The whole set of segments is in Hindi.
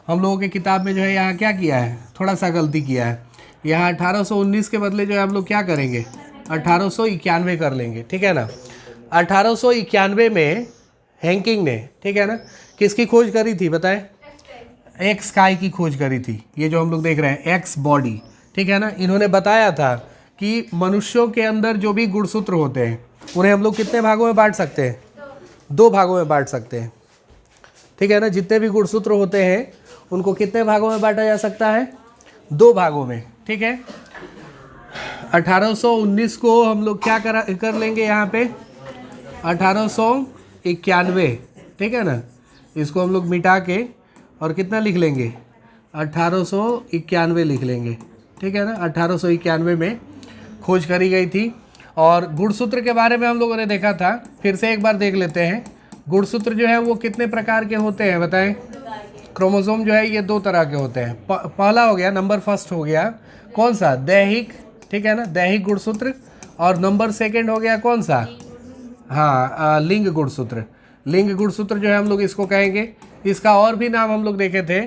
हम लोगों की किताब में जो है यहाँ क्या किया है, थोड़ा सा गलती किया है। यहाँ 1819 के बदले जो है हम लोग क्या करेंगे, 1891 कर लेंगे, ठीक है ना। 1891 में हैंकिंग ने, ठीक है ना, किसकी खोज करी थी बताएं? एक्स स्काई की खोज करी थी। ये जो हम लोग देख रहे हैं एक्स बॉडी, ठीक है ना, इन्होंने बताया था कि मनुष्यों के अंदर जो भी गुणसूत्र होते हैं उन्हें हम लोग कितने भागों में बांट सकते हैं, 2 भागों में बांट सकते हैं, ठीक है ना। जितने भी गुणसूत्र होते हैं उनको कितने भागों में बांटा जा सकता है, 2 भागों में, ठीक है। 1819 को हम लोग क्या कर लेंगे यहाँ पे, 1891, ठीक है ना। इसको हम लोग मिटा के और कितना लिख लेंगे, 1891 लिख लेंगे, ठीक है ना। 1891 में खोज करी गई थी। और गुणसूत्र के बारे में हम लोगों ने देखा था, फिर से एक बार देख लेते हैं। गुणसूत्र जो है वो कितने प्रकार के होते हैं बताएं? क्रोमोसोम जो है ये 2 तरह के होते हैं। पहला हो गया, नंबर फर्स्ट हो गया कौन सा, दैहिक, ठीक है ना, दैहिक गुणसूत्र। और नंबर सेकंड हो गया कौन सा, हाँ, लिंग गुणसूत्र। लिंग गुणसूत्र जो है हम लोग इसको कहेंगे, इसका और भी नाम हम लोग देखे थे,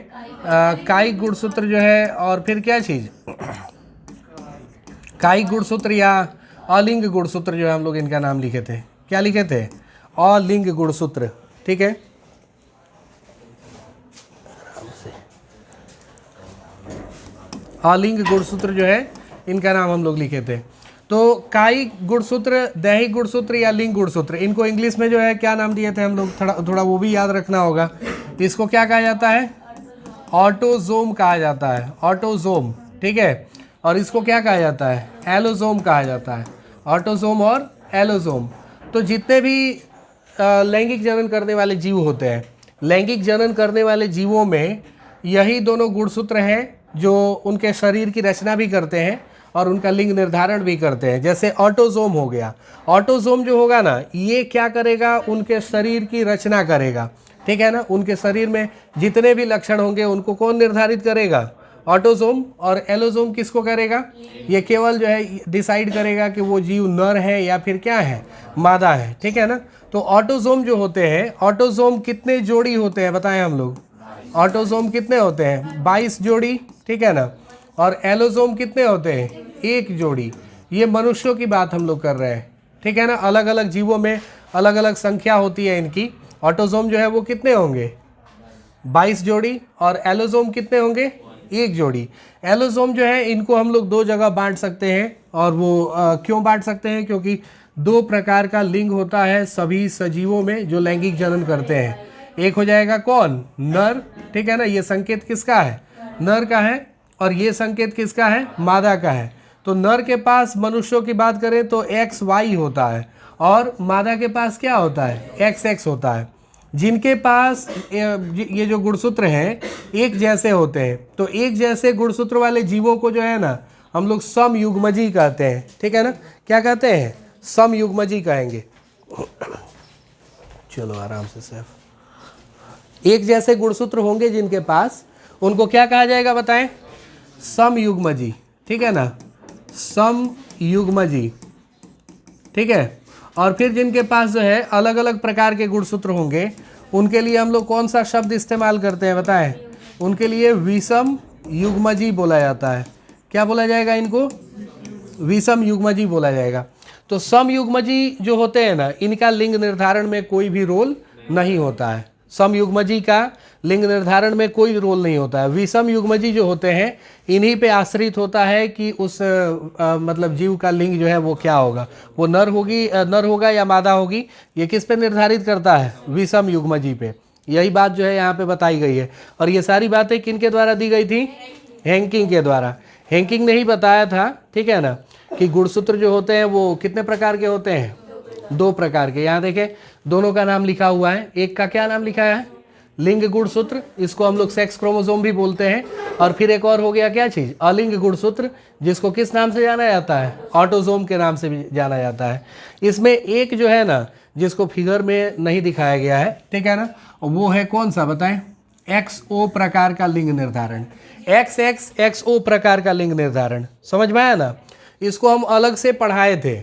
कायिक गुणसूत्र जो है, और फिर क्या चीज़, कायिक गुणसूत्र या अलिंग गुणसूत्र जो है हम लोग इनका नाम लिखे थे। क्या लिखे थे, अलिंग गुणसूत्र, ठीक है। अलिंग गुणसूत्र जो है इनका नाम हम लोग लिखे थे। तो कायिक गुणसूत्र, दैहिक गुणसूत्र या लिंग गुणसूत्र, इनको इंग्लिश में जो है क्या नाम दिए थे हम लोग, थोड़ा वो भी याद रखना होगा। इसको क्या कहा जाता है, ऑटोजोम कहा जाता है, ऑटोजोम, ठीक है। और इसको क्या कहा जाता है, एलोजोम कहा जाता है, ऑटोजोम और एलोजोम। तो जितने भी लैंगिक जनन करने वाले जीव होते हैं, लैंगिक जनन करने वाले जीवों में यही दोनों गुणसूत्र हैं जो उनके शरीर की रचना भी करते हैं और उनका लिंग निर्धारण भी करते हैं। जैसे ऑटोजोम हो गया, ऑटोजोम जो होगा ना, ये क्या करेगा, उनके शरीर की रचना करेगा, ठीक है ना। उनके शरीर में जितने भी लक्षण होंगे उनको कौन निर्धारित करेगा, ऑटोजोम। और एलोजोम किसको करेगा, ये केवल जो है डिसाइड करेगा कि वो जीव नर है या फिर क्या है, मादा है, ठीक है ना। तो ऑटोजोम जो होते हैं, ऑटोजोम कितने जोड़ी होते हैं बताएं हम लोग, ऑटोजोम कितने होते हैं, 22 जोड़ी, ठीक है ना। और एलोजोम कितने होते हैं, 1 जोड़ी। ये मनुष्यों की बात हम लोग कर रहे हैं, ठीक है ना। अलग अलग जीवों में अलग अलग संख्या होती है इनकी। ऑटोजोम जो है वो कितने होंगे, 22 जोड़ी। और एलोजोम कितने होंगे, 1 जोड़ी। एलोजोम जो है इनको हम लोग 2 जगह बांट सकते हैं। और वो क्यों बांट सकते हैं, क्योंकि 2 प्रकार का लिंग होता है सभी सजीवों में जो लैंगिक जनन करते हैं। एक हो जाएगा कौन, नर, ठीक है ना, ये संकेत किसका है, नर का है। और ये संकेत किसका है, मादा का है। तो नर के पास मनुष्यों की बात करें तो XY होता है, और मादा के पास क्या होता है, XX होता है। जिनके पास ये जो गुणसूत्र हैं एक जैसे होते हैं, तो एक जैसे गुणसूत्र वाले जीवों को जो है ना हम लोग समयुग्मजी कहते हैं, ठीक है ना। क्या कहते हैं, समयुग्मजी कहेंगे। चलो आराम से सैफ। एक जैसे गुणसूत्र होंगे जिनके पास, उनको क्या कहा जाएगा बताएं, समयुग्मजी, ठीक है ना, समयुग्मजी, ठीक है। और फिर जिनके पास जो है अलग अलग प्रकार के गुणसूत्र होंगे, उनके लिए हम लोग कौन सा शब्द इस्तेमाल करते हैं बताएं, उनके लिए विषम युग्मजी बोला जाता है। क्या बोला जाएगा इनको, विषम युग्मजी बोला जाएगा। तो समयुग्मजी जो होते हैं ना, इनका लिंग निर्धारण में कोई भी रोल नहीं होता है। समयुग्मजी का लिंग निर्धारण में कोई रोल नहीं होता है। विषम युग्मजी जो होते हैं इन्हीं पे आश्रित होता है कि उस मतलब जीव का लिंग जो है वो क्या होगा, वो नर होगा या मादा होगी, ये किस पे निर्धारित करता है, विषम युग्मजी पे। यही बात जो है यहाँ पे बताई गई है। और ये सारी बातें किनके द्वारा दी गई थी, हैंकिंग के द्वारा। हैंकिंग ने ही बताया था, ठीक है ना, कि गुणसूत्र जो होते हैं वो कितने प्रकार के होते हैं, 2 प्रकार के। यहाँ देखें दोनों का नाम लिखा हुआ है। एक का क्या नाम लिखा है, लिंग गुणसूत्र, इसको हम लोग सेक्स क्रोमोसोम भी बोलते हैं। और फिर एक और हो गया क्या चीज़, अलिंग गुणसूत्र, जिसको किस नाम से जाना जाता है, ऑटोजोम के नाम से भी जाना जाता है। इसमें एक जो है ना, जिसको फिगर में नहीं दिखाया गया है, ठीक है ना, वो है कौन सा बताएं, XO प्रकार का लिंग निर्धारण। XX XO प्रकार का लिंग निर्धारण, समझ में आया ना। इसको हम अलग से पढ़ाए थे।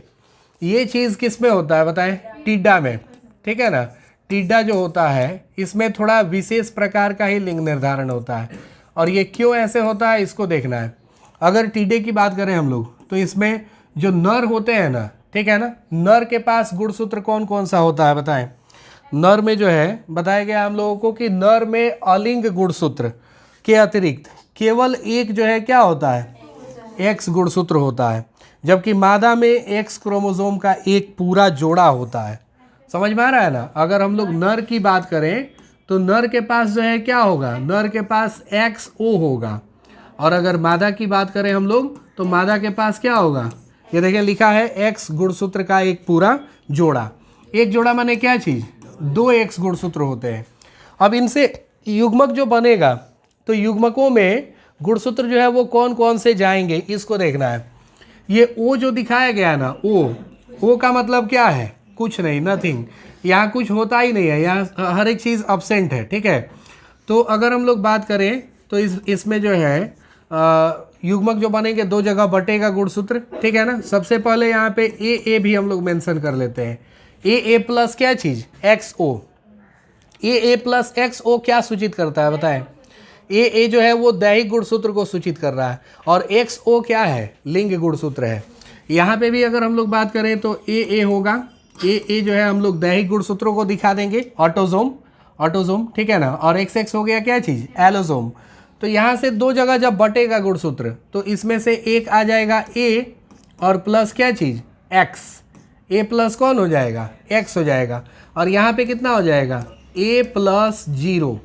ये चीज़ किस में होता है बताएं, टिड्डा में, ठीक है ना। टिड्डा जो होता है इसमें थोड़ा विशेष प्रकार का ही लिंग निर्धारण होता है। और ये क्यों ऐसे होता है इसको देखना है। अगर टिड्डे की बात करें हम लोग तो इसमें जो नर होते हैं ना, ठीक है ना, नर के पास गुणसूत्र कौन कौन सा होता है बताएं। नर में जो है बताया गया हम लोगों को कि नर में अलिंग गुणसूत्र के अतिरिक्त केवल एक जो है क्या होता है, एक्स गुणसूत्र होता है, जबकि मादा में एक्स क्रोमोसोम का एक पूरा जोड़ा होता है। समझ में आ रहा है ना। अगर हम लोग नर की बात करें तो नर के पास जो है क्या होगा, नर के पास एक्स ओ होगा। और अगर मादा की बात करें हम लोग तो मादा के पास क्या होगा, ये देखिए लिखा है एक्स गुणसूत्र का एक पूरा जोड़ा। एक जोड़ा माने क्या चीज़, दो एक्स गुणसूत्र होते हैं। अब इनसे युग्मक जो बनेगा तो युग्मकों में गुणसूत्र जो है वो कौन कौन से जाएंगे इसको देखना है। ये ओ जो दिखाया गया है ना, ओ का मतलब क्या है, कुछ नहीं, नथिंग। यहाँ कुछ होता ही नहीं है, यहाँ हर एक चीज़ अब्सेंट है, ठीक है। तो अगर हम लोग बात करें तो इसमें जो है युग्मक जो बनेंगे दो जगह बटेगा गुणसूत्र, ठीक है ना। सबसे पहले यहाँ पे ए भी हम लोग मेंशन कर लेते हैं। ए प्लस क्या चीज़, एक्स ओ। ए प्लस एक्स ओ क्या सूचित करता है बताएं। ए जो है वो दैहिक गुणसूत्र को सूचित कर रहा है और एक्स ओ क्या है, लिंग गुणसूत्र है। यहाँ पे भी अगर हम लोग बात करें तो ए होगा। ए जो है हम लोग दैहिक गुणसूत्रों को दिखा देंगे, ऑटोजोम, ठीक है ना। और एक्स हो गया क्या चीज़, एलोजोम। तो यहाँ से दो जगह जब बटेगा गुणसूत्र तो इसमें से एक आ जाएगा ए और प्लस क्या चीज़, एक्स। ए प्लस कौन हो जाएगा, एक्स हो जाएगा। और यहाँ पे कितना हो जाएगा, ए प्लस जीरो।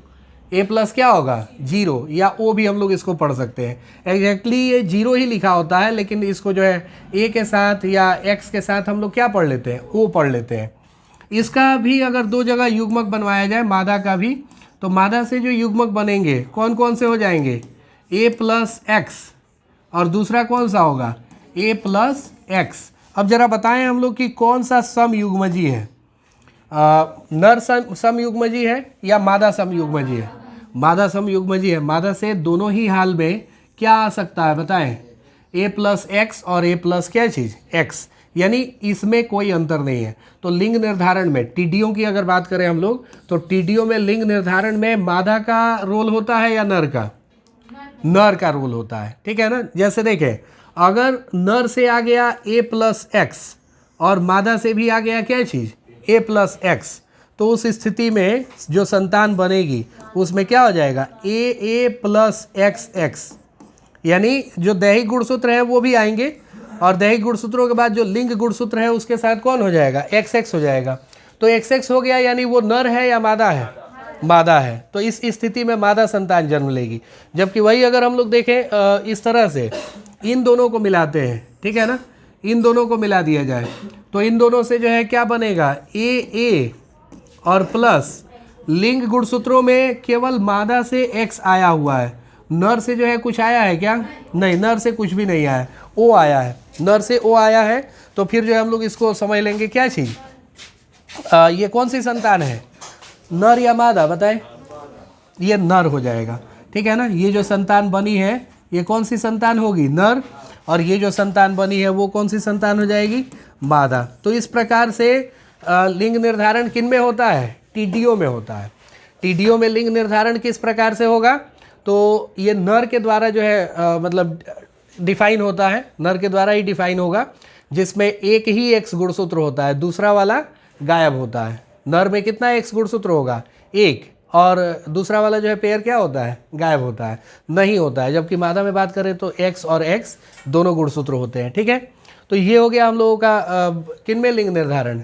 ए प्लस क्या होगा, जीरो, या ओ भी हम लोग इसको पढ़ सकते हैं। एग्जैक्टली ये जीरो ही लिखा होता है, लेकिन इसको जो है ए के साथ या एक्स के साथ हम लोग क्या पढ़ लेते हैं, ओ पढ़ लेते हैं। इसका भी अगर दो जगह युग्मक बनवाया जाए, मादा का भी, तो मादा से जो युग्मक बनेंगे कौन कौन से हो जाएंगे, ए प्लस एक्स और दूसरा कौन सा होगा, ए प्लस एक्स। अब जरा बताएं हम लोग कि कौन सा समयुग्मजी है, नर समयुग्मजी है या मादा समयुग्मजी है। मादा समयुग्मजी है। मादा से दोनों ही हाल में क्या आ सकता है बताएं, ए प्लस एक्स और ए प्लस क्या चीज़, एक्स, यानी इसमें कोई अंतर नहीं है। तो लिंग निर्धारण में टिड्डियों की अगर बात करें हम लोग तो टिड्डियों में लिंग निर्धारण में मादा का रोल होता है या नर का, नर का रोल होता है, ठीक है ना। जैसे देखें अगर नर से आ गया ए प्लस एक्स और मादा से भी आ गया क्या चीज़, ए प्लस एक्स, तो उस स्थिति में जो संतान बनेगी उसमें क्या हो जाएगा, ए प्लस एक्स एक्स, यानी जो दैहिक गुणसूत्र है वो भी आएंगे और दैहिक गुणसूत्रों के बाद जो लिंग गुणसूत्र है उसके साथ कौन हो जाएगा, एक्स एक्स हो जाएगा। तो एक्स एक्स हो गया यानी वो नर है या मादा है, मादा है। तो इस स्थिति में मादा संतान जन्म लेगी। जबकि वही अगर हम लोग देखें इस तरह से इन दोनों को मिलाते हैं, ठीक है ना, इन दोनों को मिला दिया जाए तो इन दोनों से जो है क्या बनेगा, ए और प्लस लिंग गुणसूत्रों में केवल मादा से एक्स आया हुआ है, नर से जो है कुछ आया है क्या, नहीं, नर से कुछ भी नहीं आया है, ओ आया है, नर से ओ आया है। तो फिर जो है हम लोग इसको समझ लेंगे क्या चीज़, ये कौन सी संतान है, नर या मादा बताएं, ये नर हो जाएगा, ठीक है ना। ये जो संतान बनी है ये कौन सी संतान होगी, नर, और ये जो संतान बनी है वो कौन सी संतान हो जाएगी, मादा। तो इस प्रकार से लिंग निर्धारण किन में होता है, टिड्डियों में होता है। टिड्डियों में लिंग निर्धारण किस प्रकार से होगा, तो ये नर के द्वारा जो है मतलब डिफाइन होता है, नर के द्वारा ही डिफाइन होगा, जिसमें एक ही एक्स गुणसूत्र होता है, दूसरा वाला गायब होता है। नर में कितना एक्स गुणसूत्र होगा, एक, और दूसरा वाला जो है पेयर क्या होता है, गायब होता है, नहीं होता है। जबकि मादा में बात करें तो एक्स और एक्स दोनों गुणसूत्र होते हैं, ठीक है। तो ये हो गया हम लोगों का किन में लिंग निर्धारण,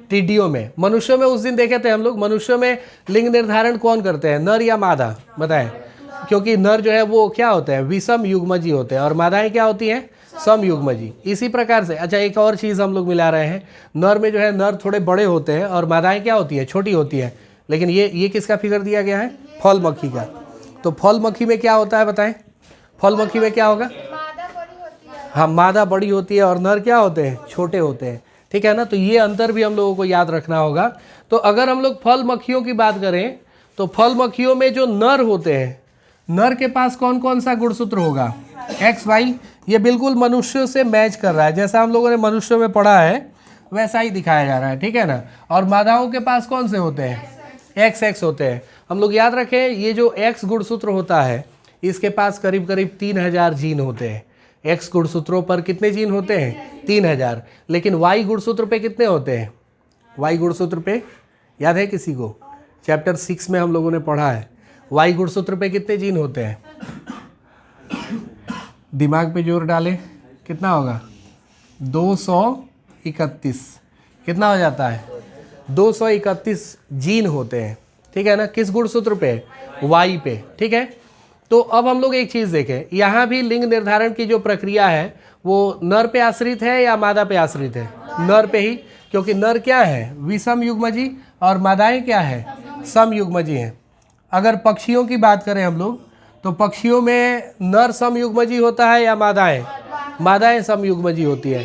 टिड्डियों में। मनुष्यों में उस दिन देखे थे हम लोग, मनुष्यों में लिंग निर्धारण कौन करते हैं, नर या मादा बताएं। क्योंकि नर जो है वो क्या होते हैं, विषम युग्मजी होते हैं और मादाएं क्या होती हैं, सम युग्मजी। इसी प्रकार से अच्छा एक और चीज़ हम लोग मिला रहे हैं, नर में जो है नर थोड़े बड़े होते हैं और मादाएं क्या होती है, छोटी होती है। लेकिन ये किसका फिगर दिया गया है, फल मक्खी का। तो फल मक्खी में क्या होता है बताएं, फल मक्खी में क्या होगा, हाँ, मादा बड़ी होती है और नर क्या होते हैं, छोटे होते हैं, ठीक है ना। तो ये अंतर भी हम लोगों को याद रखना होगा। तो अगर हम लोग फल मक्खियों की बात करें तो फल मक्खियों में जो नर होते हैं, नर के पास कौन कौन सा गुणसूत्र होगा, एक्स वाई। ये बिल्कुल मनुष्यों से मैच कर रहा है, जैसा हम लोगों ने मनुष्यों में पढ़ा है वैसा ही दिखाया जा रहा है, ठीक है ना। और मादाओं के पास कौन से होते हैं, एक्स एक्स होते हैं। हम लोग याद रखें ये जो एक्स गुणसूत्र होता है इसके पास करीब करीब 3000 जीन होते हैं। एक्स गुणसूत्रों पर कितने जीन होते हैं, 3000। लेकिन वाई गुणसूत्र पे कितने होते हैं, वाई गुणसूत्र पे याद है किसी को, चैप्टर 6 में हम लोगों ने पढ़ा है वाई गुणसूत्र पे कितने जीन होते हैं। दिमाग पे जोर डालें, कितना होगा, 231। कितना हो जाता है, 231 जीन होते हैं, ठीक है ना। किस गुणसूत्र पे, वाई पे, ठीक है। तो अब हम लोग एक चीज़ देखें, यहाँ भी लिंग निर्धारण की जो प्रक्रिया है वो नर पे आश्रित है या मादा पे आश्रित है, नर पे ही, क्योंकि नर क्या है, विषम युग्मजी और मादाएं क्या है, सम युग्मजी हैं। अगर पक्षियों की बात करें हम लोग तो पक्षियों में नर सम युग्मजी होता है या मादाएं, मादाएं सम युग्मजी होती है,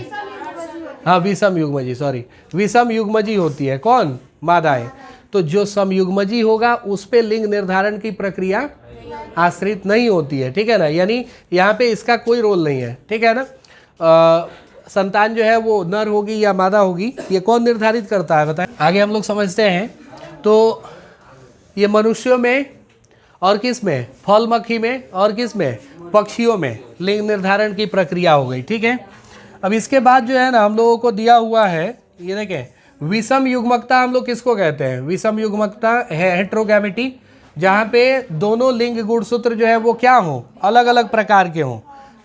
हाँ विषम युग्मजी, सॉरी विषम युग्मजी होती है, कौन, मादाएं। तो जो समयुग्मजी होगा उस पे लिंग निर्धारण की प्रक्रिया आश्रित नहीं होती है, ठीक है ना। यानी यहाँ पे इसका कोई रोल नहीं है, ठीक है ना। संतान जो है वो नर होगी या मादा होगी ये कौन निर्धारित करता है, बताएं। आगे हम लोग समझते हैं। तो ये मनुष्यों में और किस में, फल मक्खी में और किस में, पक्षियों में लिंग निर्धारण की प्रक्रिया हो गई, ठीक है। अब इसके बाद जो है ना हम लोगों को दिया हुआ है, ये देखें, विषम युग्मकता हम लोग किसको कहते हैं, विषम युग्मकता है हेट्रोगैमिटी, जहाँ पे दोनों लिंग गुणसूत्र जो है वो क्या हो, अलग अलग प्रकार के हों,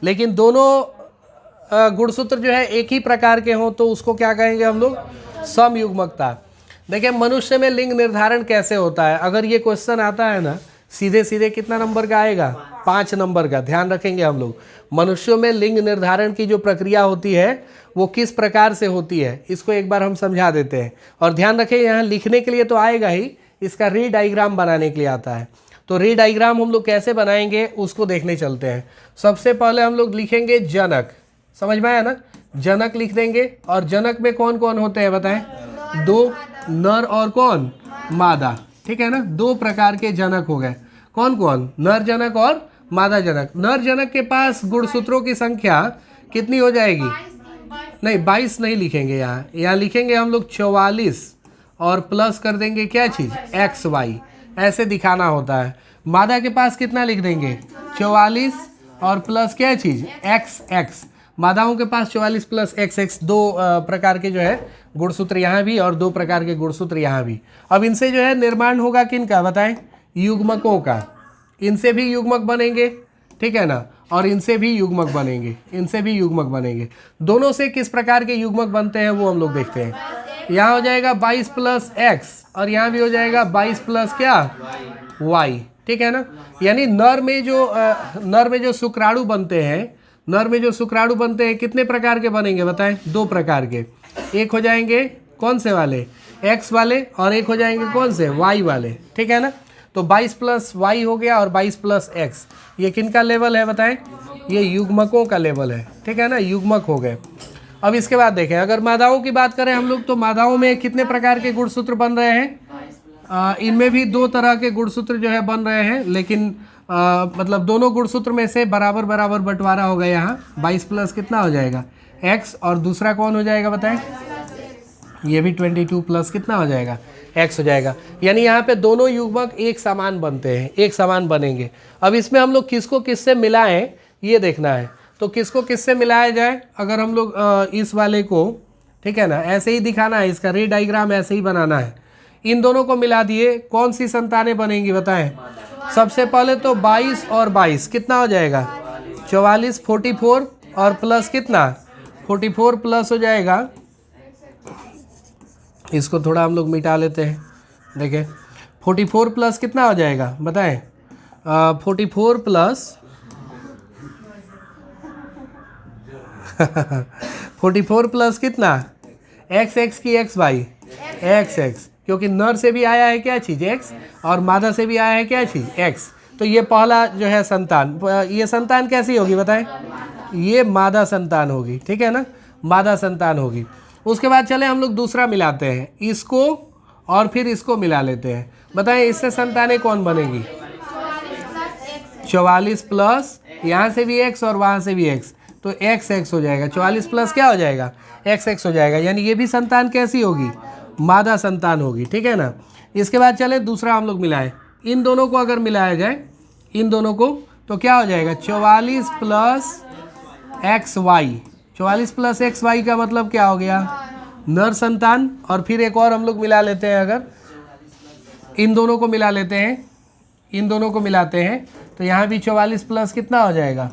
लेकिन दोनों गुणसूत्र जो है एक ही प्रकार के हों तो उसको क्या कहेंगे हम लोग, समयुग्मकता। देखिए मनुष्य में लिंग निर्धारण कैसे होता है, अगर ये क्वेश्चन आता है ना सीधे सीधे कितना नंबर का आएगा, 5 नंबर का। ध्यान रखेंगे हम लोग, मनुष्यों में लिंग निर्धारण की जो प्रक्रिया होती है वो किस प्रकार से होती है इसको एक बार हम समझा देते हैं। और ध्यान रखें यहाँ लिखने के लिए तो आएगा ही, इसका री डायग्राम बनाने के लिए आता है। तो री डायग्राम हम लोग कैसे बनाएंगे उसको देखने चलते हैं। सबसे पहले हम लोग लिखेंगे जनक, समझ में आया ना, जनक लिख देंगे। और जनक में कौन कौन होते हैं बताएं, 2, नर और कौन, मादा, ठीक है ना। 2 प्रकार के जनक हो गए, कौन कौन, नर जनक और मादा जनक। नर जनक के पास गुणसूत्रों की संख्या कितनी हो जाएगी, नहीं 22 नहीं लिखेंगे, यहाँ लिखेंगे हम लोग 44 और प्लस कर देंगे क्या चीज़, एक्स वाई, ऐसे दिखाना होता है। मादा के पास कितना लिख देंगे, 44 और प्लस क्या चीज़, एक्स एक्स। मादाओं के पास 44 प्लस एक्स एक्स, 2 प्रकार के जो है गुणसूत्र यहाँ भी और 2 प्रकार के गुणसूत्र यहाँ भी। अब इनसे जो है निर्माण होगा किनका बताएं, युग्मकों का। इनसे भी युग्मक बनेंगे, ठीक है ना, और इनसे भी युग्मक बनेंगे, इनसे भी युग्मक बनेंगे। दोनों से किस प्रकार के युग्मक बनते हैं वो हम लोग देखते हैं। यहाँ हो जाएगा 22 प्लस एक्स और यहाँ भी हो जाएगा 22 प्लस क्या, वाई, ठीक है ना। यानी नर में जो शुक्राणु बनते हैं, नर में जो शुक्राणु बनते हैं कितने प्रकार के बनेंगे बताएं, 2 प्रकार के। एक हो जाएंगे कौन से वाले, एक्स वाले, और एक हो जाएंगे कौन से, वाई वाले, ठीक है ना। तो 22 प्लस वाई हो गया और 22 प्लस एक्स, ये किनका लेवल है बताएं, ये युग्मकों का लेवल है, ठीक है ना, युग्मक हो गए। अब इसके बाद देखें, अगर मादाओं की बात करें हम लोग तो मादाओं में कितने प्रकार के गुणसूत्र बन रहे हैं, इनमें भी 2 तरह के गुणसूत्र जो है बन रहे हैं, लेकिन मतलब दोनों गुणसूत्र में से बराबर बराबर बंटवारा होगा। यहाँ 22 प्लस कितना हो जाएगा, एक्स, और दूसरा कौन हो जाएगा बताएं, ये भी 22 प्लस कितना हो जाएगा, एक्स हो जाएगा। यानी यहाँ पे दोनों युग्मक एक समान बनते हैं, एक समान बनेंगे। अब इसमें हम लोग किसको किससे मिलाएं ये देखना है। तो किसको किससे मिलाया जाए, अगर हम लोग इस वाले को, ठीक है ना, ऐसे ही दिखाना है, इसका रे डायग्राम ऐसे ही बनाना है। इन दोनों को मिला दिए, कौन सी संतानें बनेंगी बताएं। सबसे पहले तो 22 और 22 कितना हो जाएगा, 44, 44 और प्लस कितना, 44 प्लस हो जाएगा, इसको थोड़ा हम लोग मिटा लेते हैं। देखें 44 प्लस कितना हो जाएगा बताएं, 44 प्लस 44 प्लस कितना, एक्स एक्स की एक्स वाई, एक्स एक्स, क्योंकि नर से भी आया है क्या चीज़, एक्स, और मादा से भी आया है क्या चीज़, एक्स। तो ये पहला जो है संतान, ये संतान कैसी होगी बताएं, ये मादा संतान होगी, ठीक है ना, मादा संतान होगी। उसके बाद चले हम लोग दूसरा मिलाते हैं, इसको और फिर इसको मिला लेते हैं। बताएं इससे संतानें कौन बनेगी, 44 प्लस यहाँ से भी एक्स और वहाँ से भी एक्स, तो XX हो जाएगा, 44 प्लस क्या हो जाएगा, XX हो जाएगा, यानी ये भी संतान कैसी होगी, मादा संतान होगी, ठीक है ना। इसके बाद चले दूसरा हम लोग मिलाएं, इन दोनों को अगर मिलाया जाए, इन दोनों को, तो क्या हो जाएगा 44 प्लस XY, 44 प्लस XY का मतलब क्या हो गया, नर संतान। और फिर एक और हम लोग मिला लेते हैं, अगर इन दोनों को मिला लेते हैं, इन दोनों को मिलाते हैं, तो यहाँ भी 44 प्लस कितना हो जाएगा,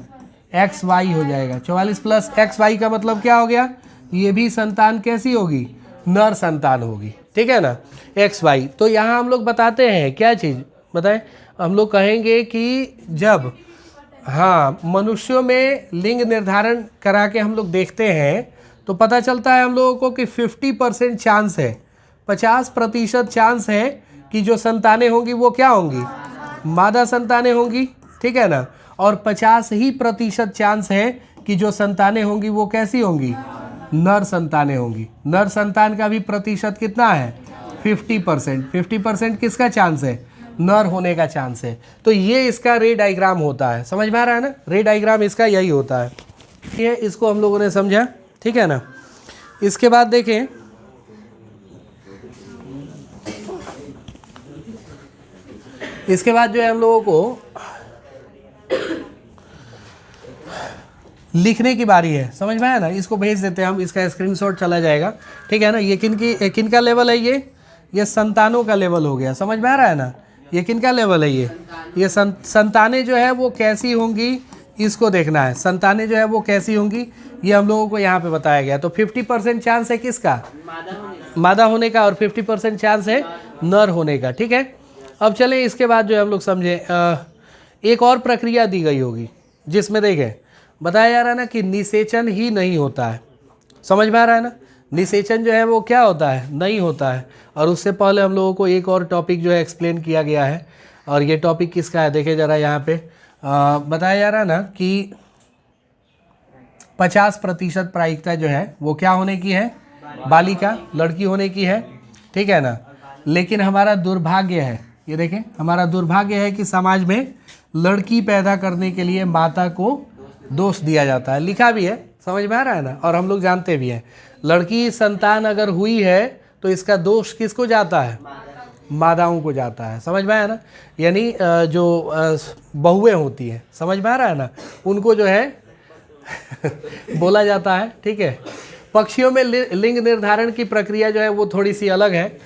XY हो जाएगा। 44 प्लस XY का मतलब क्या हो गया, ये भी संतान कैसी होगी, नर संतान होगी, ठीक है ना, XY। तो यहाँ हम लोग बताते हैं क्या चीज़ बताएं, हम लोग कहेंगे कि जब हाँ मनुष्यों में लिंग निर्धारण करा के हम लोग देखते हैं तो पता चलता है हम लोगों को कि 50% चांस है, 50% चांस है कि जो संतानें होंगी वो क्या होंगी, मादा संतानें होंगी, ठीक है ना। और 50% चांस है कि जो संतानें होंगी वो कैसी होंगी, नर संतानें होंगी। नर संतान का भी प्रतिशत कितना है, 50%। 50% किसका चांस है, नर होने का चांस है। तो ये इसका रे डायग्राम होता है, समझ में आ रहा है ना, रे डायग्राम इसका यही होता है। ये इसको हम लोगों ने समझा, ठीक है ना। इसके बाद देखें, इसके बाद जो है हम लोगों को लिखने की बारी है, समझ में आया ना। इसको भेज देते हैं हम, इसका स्क्रीनशॉट चला जाएगा, ठीक है ना। ये किन का लेवल है, ये संतानों का लेवल हो गया, समझ में आ रहा है ना। ये किन का लेवल है, ये संतानें जो है वो कैसी होंगी, इसको देखना है। संतानें जो है वो कैसी होंगी, ये हम लोगों को यहाँ पे बताया गया। तो 50% चांस है किसका, मादा होने का, और 50% चांस है नर होने का, ठीक है। अब चलें इसके बाद जो है हम लोग समझे, एक और प्रक्रिया दी गई होगी जिसमें देखें बताया जा रहा है ना कि निषेचन ही नहीं होता है, समझ में आ रहा है ना। निषेचन जो है वो क्या होता है, नहीं होता है। और उससे पहले हम लोगों को एक और टॉपिक जो है एक्सप्लेन किया गया है, और ये टॉपिक किसका है देखे ज़रा, यहाँ पे बताया जा रहा है ना कि 50% प्रायिकता जो है वो क्या होने की है, बालिका, लड़की होने की है, ठीक है ना। लेकिन हमारा दुर्भाग्य है, ये देखें हमारा दुर्भाग्य है कि समाज में लड़की पैदा करने के लिए माता को दोष दिया जाता है, लिखा भी है, समझ में आ रहा है ना। और हम लोग जानते भी हैं लड़की संतान अगर हुई है तो इसका दोष किसको जाता है, मादाओं को जाता है, समझ में आया ना। यानी जो बहुएं होती हैं, समझ में आ रहा है ना, उनको जो है बोला जाता है, ठीक है। पक्षियों में लिंग निर्धारण की प्रक्रिया जो है वो थोड़ी सी अलग है।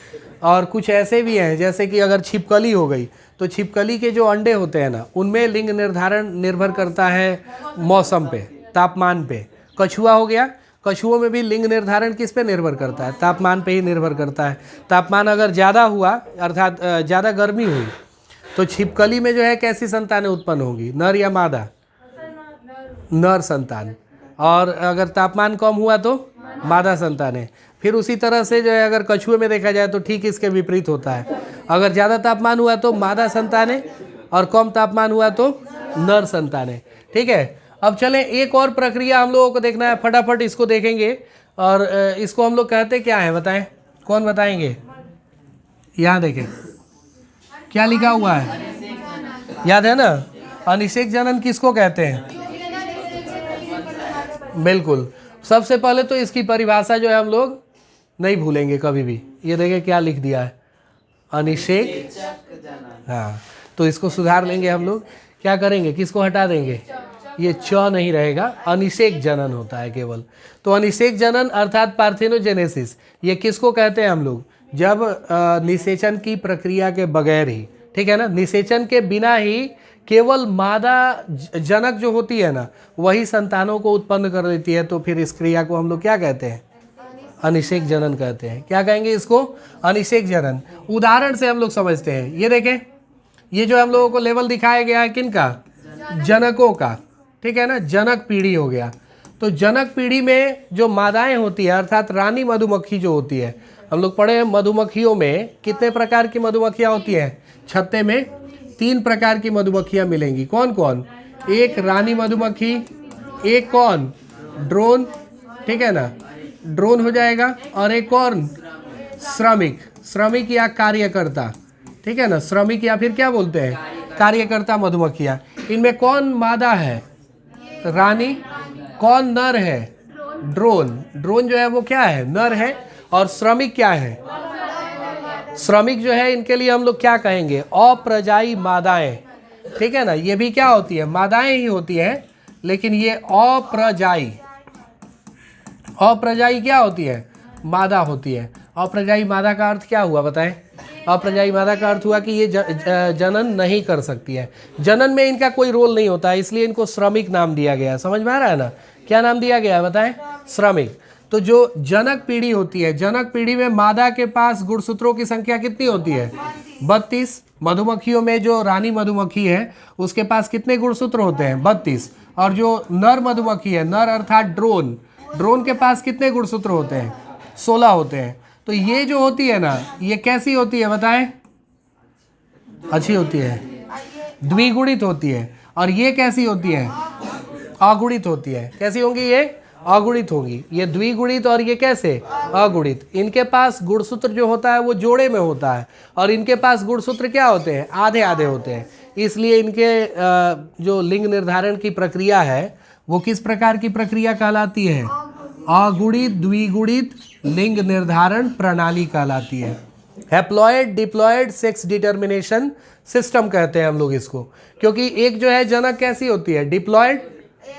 और कुछ ऐसे भी हैं जैसे कि अगर छिपकली हो गई तो छिपकली के जो अंडे होते हैं ना, उनमें लिंग निर्धारण निर्भर करता है मौसम पे, तापमान पे। कछुआ हो गया, कछुओं में भी लिंग निर्धारण किस पे निर्भर करता है, तापमान पे ही निर्भर करता है। तापमान अगर ज़्यादा हुआ अर्थात ज़्यादा गर्मी हुई तो छिपकली में जो है कैसी संतानें उत्पन्न होंगी, नर या मादा, नर संतान। और अगर तापमान कम हुआ तो मादा संतानें। फिर उसी तरह से जो है अगर कछुए में देखा जाए तो ठीक इसके विपरीत होता है, अगर ज़्यादा तापमान हुआ तो मादा संतानें, और कम तापमान हुआ तो नर संतानें, ठीक है। अब चलें एक और प्रक्रिया हम लोगों को देखना है, फटाफट इसको देखेंगे। और इसको हम लोग कहते क्या है बताएं, कौन बताएंगे, यहाँ देखें क्या लिखा हुआ है, याद है ना। अनिषेक जनन किसको कहते हैं, बिल्कुल। सबसे पहले तो इसकी परिभाषा जो है हम लोग नहीं भूलेंगे कभी भी। ये देखें क्या लिख दिया है, अनिषेक, हाँ, तो इसको सुधार लेंगे हम लोग। क्या करेंगे, किसको हटा देंगे, ये च नहीं रहेगा, अनिषेक जनन होता है केवल। तो अनिषेक जनन अर्थात पार्थेनोजेनेसिस, ये किसको कहते हैं हम लोग, जब निषेचन की प्रक्रिया के बगैर ही, ठीक है ना, निषेचन के बिना ही केवल मादा जनक जो होती है ना वही संतानों को उत्पन्न कर देती है, तो फिर इस क्रिया को हम लोग क्या कहते हैं, अनिषेक जनन कहते हैं। क्या कहेंगे इसको, अनिषेक जनन। उदाहरण से हम लोग समझते हैं, ये देखें, ये जो हम लोगों को लेवल दिखाया गया है किनका, जनकों का, ठीक है ना, जनक पीढ़ी हो गया। तो जनक पीढ़ी में जो मादाएं होती है अर्थात रानी मधुमक्खी जो होती है, हम लोग पढ़े हैं मधुमक्खियों में कितने प्रकार की मधुमक्खियां होती हैं, छत्ते में 3 प्रकार की मधुमक्खियां मिलेंगी। कौन कौन, एक रानी मधुमक्खी, एक कौन, ड्रोन, ठीक है ना, ड्रोन हो जाएगा, और एक कौन, श्रमिक, श्रमिक या कार्यकर्ता, ठीक है ना, श्रमिक या फिर क्या बोलते हैं कार्यकर्ता मधुमक्खियाँ। इनमें कौन मादा है, रानी, कौन नर है? ड्रोन। ड्रोन जो है वो क्या है? नर है। और श्रमिक क्या है? श्रमिक जो है इनके लिए हम लोग क्या कहेंगे? अप्रजाई मादाएं। ठीक है ना, ये भी क्या होती है? मादाएं ही होती हैं, लेकिन ये अप्रजाई, अप्रजाई क्या होती है? मादा होती है। अप्रजाई मादा का अर्थ क्या हुआ बताएं? अप्रजाई मादा का अर्थ हुआ कि ये जनन नहीं कर सकती है, जनन में इनका कोई रोल नहीं होता है, इसलिए इनको श्रमिक नाम दिया गया है। समझ में आ रहा है ना? क्या नाम दिया गया है बताएं? श्रमिक। तो जो जनक पीढ़ी होती है, जनक पीढ़ी में मादा के पास गुणसूत्रों की संख्या कितनी होती है? 32। मधुमक्खियों में जो रानी मधुमक्खी है उसके पास कितने गुणसूत्र होते हैं? 32। और जो नर मधुमक्खी है, नर अर्थात ड्रोन, ड्रोन के पास कितने गुणसूत्र होते हैं? 16 होते हैं। तो ये जो होती है ना, ये कैसी होती है बताएं? अच्छी होती है, द्विगुणित होती है। और ये कैसी होती है? अगुणित होती है। कैसी होंगी ये? अगुणित होगी। ये द्विगुणित और ये कैसे? अगुणित। इनके पास गुणसूत्र जो होता है वो जोड़े में होता है, और इनके पास गुणसूत्र क्या होते हैं? आधे आधे होते हैं। इसलिए इनके जो लिंग निर्धारण की प्रक्रिया है वो किस प्रकार की प्रक्रिया कहलाती है? अगुणित द्विगुणित लिंग निर्धारण प्रणाली कहलाती है। Haploid diploid sex determination system कहते हैं हम लोग इसको, क्योंकि एक जो है जनक कैसी होती है? डिप्लॉयड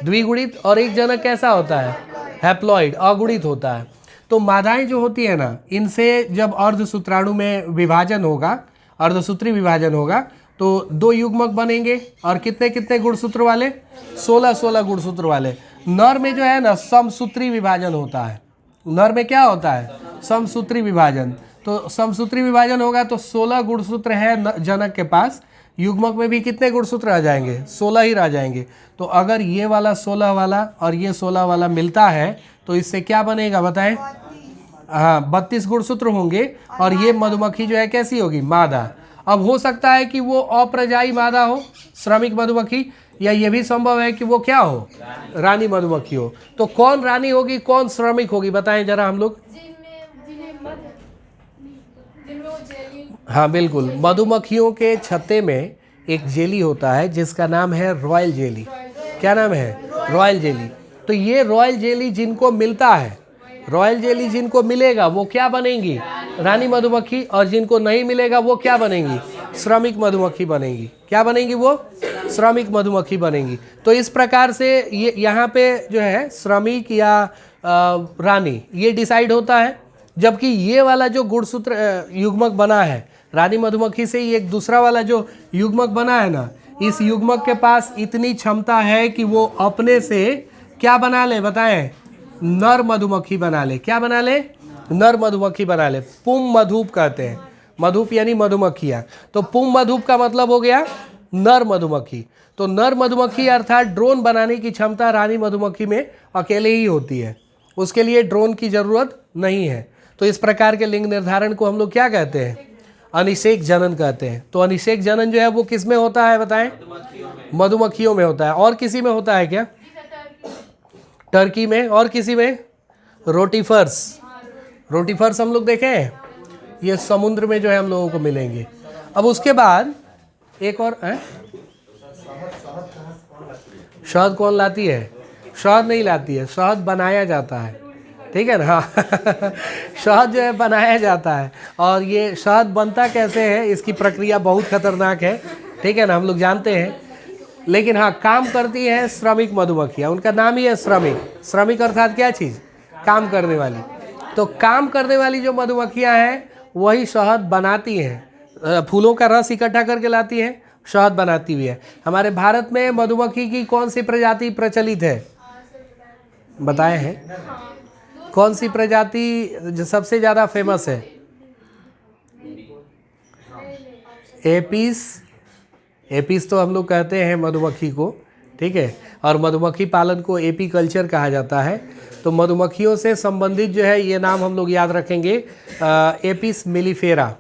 द्विगुणित, और एक जनक कैसा होता है? हैप्लॉयड अगुणित होता है। तो मादाएं जो होती है ना, इनसे जब अर्धसूत्राणु में विभाजन होगा, अर्धसूत्री विभाजन होगा, तो 2 युग्मक बनेंगे। और कितने कितने गुणसूत्र वाले? 16 गुणसूत्र वाले। नर में जो है ना समसूत्री विभाजन होता है। नर में क्या होता है? समसूत्री विभाजन। तो समसूत्री विभाजन होगा तो 16 गुणसूत्र है जनक के पास। युग्मक में भी कितने गुणसूत्र आ जाएंगे? 16 ही रह जाएंगे। तो अगर ये वाला 16 वाला और ये 16 वाला मिलता है तो इससे क्या बनेगा बताएं? हाँ, 32 गुणसूत्र होंगे। और ये मधुमक्खी जो है कैसी होगी? मादा। अब हो सकता है कि वो अप्रजाई मादा हो, श्रमिक मधुमक्खी, या ये भी संभव है कि वो क्या हो? रानी मधुमक्खी हो। तो कौन रानी होगी, कौन श्रमिक होगी बताएं जरा हम लोग? हाँ बिल्कुल, मधुमक्खियों के छत्ते में एक जेली होता है जिसका नाम है रॉयल जेली। क्या नाम है? Royal jelly. तो ये रॉयल जेली जिनको मिलता है, रॉयल जेली जिनको मिलेगा वो क्या बनेंगी? रानी मधुमक्खी। और जिनको नहीं मिलेगा वो क्या बनेंगी? श्रमिक मधुमक्खी बनेंगी। क्या बनेंगी वो? श्रमिक मधुमक्खी बनेंगी। तो इस प्रकार से ये यहाँ पे जो है श्रमिक या रानी ये डिसाइड होता है। जबकि ये वाला जो गुणसूत्र युग्मक बना है रानी मधुमक्खी से, ये एक दूसरा वाला जो युग्मक बना है ना, इस युग्मक के पास इतनी क्षमता है कि वो अपने से क्या बना ले बताएं? नर मधुमक्खी बना ले। क्या बना ले? नर मधुमक्खी बना ले। पुम मधुप कहते हैं। मधुप यानी मधुमक्खियाँ। तो पुम मधुप का मतलब हो गया नर मधुमक्खी। तो नर मधुमक्खी अर्थात ड्रोन बनाने की क्षमता रानी मधुमक्खी में अकेले ही होती है, उसके लिए ड्रोन की जरूरत नहीं है। तो इस प्रकार के लिंग निर्धारण को हम लोग क्या कहते हैं? अनिषेक जनन कहते हैं। तो अनिषेक जनन जो है वो किस में होता है बताएं? मधुमक्खियों में होता है। और किसी में होता है क्या? टर्की में। और किसी में? रोटीफर्स। रोटीफर्स हम लोग देखे हैं, ये समुद्र में जो है हम लोगों को मिलेंगे। अब उसके बाद एक और है, शहद कौन लाती है? शहद नहीं लाती है, शहद बनाया जाता है। ठीक है ना? हाँ शहद जो है बनाया जाता है। और ये शहद बनता कैसे है, इसकी प्रक्रिया बहुत खतरनाक है। ठीक है ना, हम लोग जानते हैं। लेकिन हाँ, काम करती है श्रमिक मधुमक्खियाँ, उनका नाम ही है श्रमिक। श्रमिक अर्थात क्या चीज़? काम करने वाली। तो काम करने वाली जो मधुमक्खियाँ हैं वही शहद बनाती हैं, फूलों का रस इकट्ठा करके लाती हैं, शहद बनाती हुई है। हमारे भारत में मधुमक्खी की कौन सी प्रजाति प्रचलित है बताए हैं? कौन सी प्रजाति जो सबसे ज़्यादा फेमस है? एपिस। एपिस तो हम लोग कहते हैं मधुमक्खी को। ठीक है, और मधुमक्खी पालन को एपी कल्चर कहा जाता है। तो मधुमक्खियों से संबंधित जो है ये नाम हम लोग याद रखेंगे, एपिस मिलीफेरा।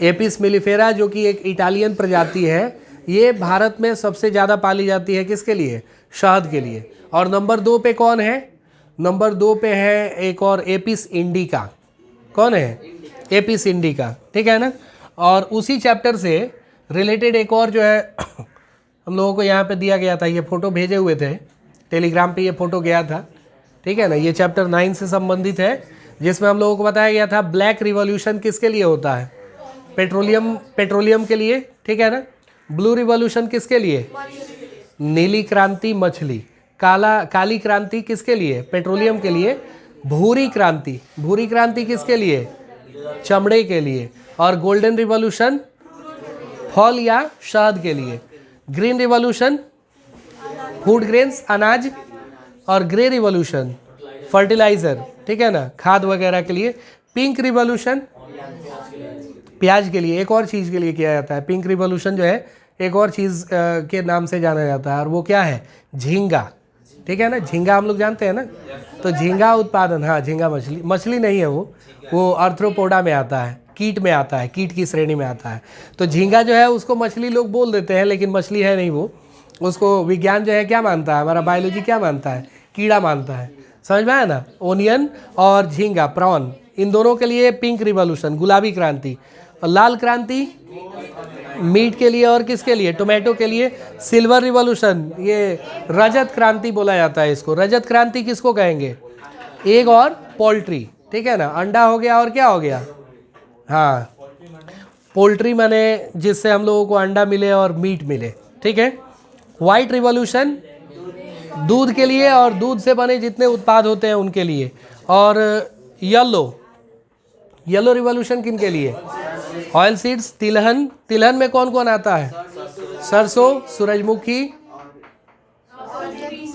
एपिस मिलीफेरा जो कि एक इटालियन प्रजाति है, ये भारत में सबसे ज़्यादा पाली जाती है। किसके लिए? शहद के लिए। और नंबर 2 पे कौन है? नंबर 2 पे है एक और एपिस इंडिका। कौन है? Apis indica. ठीक है ना। और उसी चैप्टर से रिलेटेड एक और जो है हम लोगों को यहाँ पे दिया गया था, ये फ़ोटो भेजे हुए थे। टेलीग्राम पे ये फोटो गया था, ठीक है ना। ये चैप्टर 9 से संबंधित है, जिसमें हम लोगों को बताया गया था ब्लैक रिवॉल्यूशन किसके लिए होता है, पेट्रोलियम के लिए, ठीक है ना। ब्लू रिवॉल्यूशन किसके लिए, नीली क्रांति मछली, काली क्रांति किसके लिए, पेट्रोलियम के लिए। भूरी क्रांति किसके लिए, चमड़े के लिए। और गोल्डन रिवॉल्यूशन फल या शहद के लिए। ग्रीन रिवॉल्यूशन फूड ग्रेन्स, अनाज। और ग्रे रिवॉल्यूशन फर्टिलाइजर, ठीक है ना, खाद वगैरह के लिए। पिंक रिवॉल्यूशन प्याज के लिए, एक और चीज़ के लिए किया जाता है। पिंक रिवॉल्यूशन जो है एक और चीज़ के नाम से जाना जाता है, और वो क्या है, झींगा, ठीक है ना। झींगा हम लोग जानते हैं ना, तो झींगा उत्पादन, हाँ झींगा मछली नहीं है, वो आर्थ्रोपोडा में आता है, कीट में आता है, कीट की श्रेणी में आता है। तो झींगा जो है उसको मछली लोग बोल देते हैं, लेकिन मछली है नहीं वो। उसको विज्ञान जो है क्या मानता है, हमारा बायोलॉजी क्या मानता है, कीड़ा मानता है। समझ में आया ना। ओनियन और झींगा, प्रॉन, इन दोनों के लिए पिंक रिवॉल्यूशन, गुलाबी क्रांति। और लाल क्रांति मीट के लिए, और किसके लिए, टोमेटो के लिए। सिल्वर रिवॉल्यूशन, ये रजत क्रांति बोला जाता है इसको। रजत क्रांति किसको कहेंगे, एग और पोल्ट्री, ठीक है ना। अंडा हो गया और क्या हो गया, हाँ पोल्ट्री माने जिससे हम लोगों को अंडा मिले और मीट मिले, ठीक है। वाइट रिवॉल्यूशन दूध के लिए और दूध से बने जितने उत्पाद होते हैं उनके लिए। और येलो रिवॉल्यूशन किन के लिए, ऑयल सीड्स, तिलहन में कौन कौन आता है, सरसों, सूरजमुखी,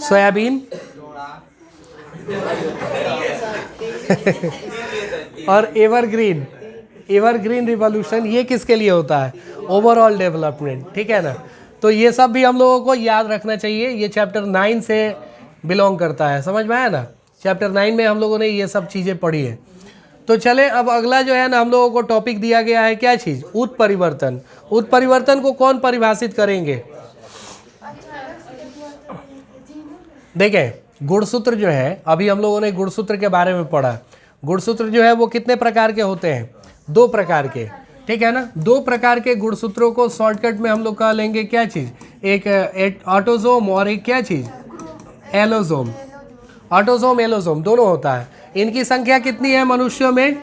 सोयाबीन और एवरग्रीन रिवॉल्यूशन, ये किसके लिए होता है, ओवरऑल डेवलपमेंट, ठीक है ना। तो ये सब भी हम लोगों को याद रखना चाहिए। ये चैप्टर 9 से बिलोंग करता है, समझ में आया ना। चैप्टर 9 में हम लोगों ने ये सब चीज़ें पढ़ी है। तो चले अब अगला जो है ना, हम लोगों को टॉपिक दिया गया है क्या चीज़, उत्परिवर्तन। उत्परिवर्तन को कौन परिभाषित करेंगे, देखें गुणसूत्र जो है, अभी हम लोगों ने गुणसूत्र के बारे में पढ़ा। गुणसूत्र जो है वो कितने प्रकार के होते हैं, 2 प्रकार के, ठीक है ना। 2 प्रकार के गुणसूत्रों को शॉर्टकट में हम लोग कह लेंगे क्या चीज़, एक ऑटोजोम और एक क्या चीज़, एलोजोम। ऑटोजोम एलोजोम दोनों होता है। इनकी संख्या कितनी है मनुष्यों में,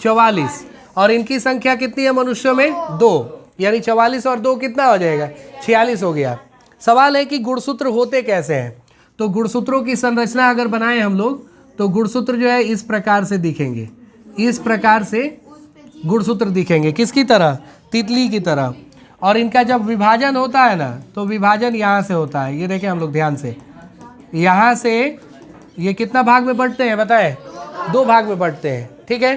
44, और इनकी संख्या कितनी है मनुष्यों में, 2, यानी 44 और 2 कितना हो जाएगा, 46 हो गया। सवाल है कि गुणसूत्र होते कैसे हैं। तो गुणसूत्रों की संरचना अगर बनाएं हम लोग, तो गुणसूत्र जो है इस प्रकार से दिखेंगे, इस प्रकार से गुणसूत्र दिखेंगे, किसकी तरह, तितली की तरह। और इनका जब विभाजन होता है ना, तो विभाजन यहाँ से होता है, ये देखें हम लोग ध्यान से, यहाँ से ये कितना भाग में बंटते हैं बताएं, 2 भाग में बंटते हैं, ठीक है।